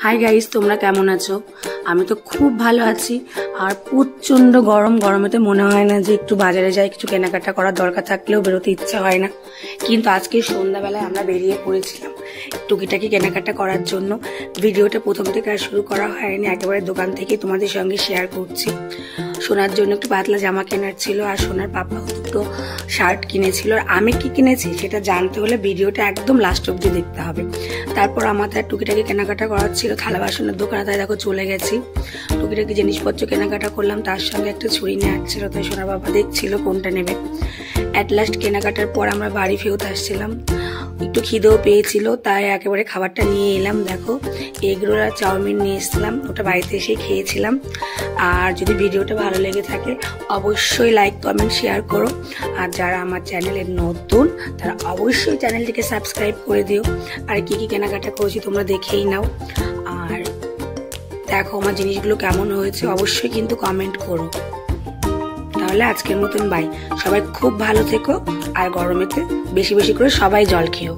Hi guys, তোমরা কেমন আছো? আমি তো খুব ভালো আছি। আর প্রচন্ড গরমেতে মনে হয় না যে একটু বাজারে যাই, কিছু কেনাকাটা করার দরকার থাকলেও বেরোতে ইচ্ছা হয় না। কিন্তু আজকে সন্ধ্যাবেলায় আমরা বেরিয়ে পড়েছিলাম টুকিটাকি কেনাকাটা করার জন্য। ভিডিওটা প্রথম থেকে আর শুরু করা হয়নি, একেবারে দোকান থেকে তোমাদের সঙ্গে শেয়ার করছি। সোনার জন্য একটু পাতলা জামা কেনার ছিল, আর সোনার পাপা দুটো শার্ট কিনেছিল। আর আমি কি কিনেছি সেটা জানতে হলে ভিডিওটা একদম লাস্ট অব্দি দেখতে হবে। তারপর আমাদের টুকিটাকি কেনাকাটা করার ছিল, থালা বাসনের দোকানে, তাই দেখো চলে গেছি। টুকিটাকি জিনিসপত্র কেনাকাটা করলাম, তার সঙ্গে একটা ছুরি নেওয়ার ছিল, তাই সোনার বাবা দেখছিল কোনটা নেবে। অ্যাট লাস্ট কেনাকাটার পর আমরা বাড়ি ফেরত আসছিলাম। একটু খিদেও পেয়েছিল, তাই একেবারে খাবারটা নিয়ে এলাম। দেখো, এগ রোল আর চাউমিন নিয়ে এসেছিলাম, ওটা বাড়িতে এসেই খেয়েছিলাম। আর যদি ভিডিওটা ভালো লেগে থাকে অবশ্যই লাইক কমেন্ট শেয়ার করো। আর যারা আমার চ্যানেলে নতুন তারা অবশ্যই চ্যানেলটিকে সাবস্ক্রাইব করে দিও। আর কি কি কেনাকাটা করেছি তোমরা দেখেই নাও। আর দেখো আমার জিনিসগুলো কেমন হয়েছে অবশ্যই কিন্তু কমেন্ট করো। তাহলে আজকের মতন বাই। সবাই খুব ভালো থেকো, আর গরমেতে বেশি বেশি করে সবাই জল খেও।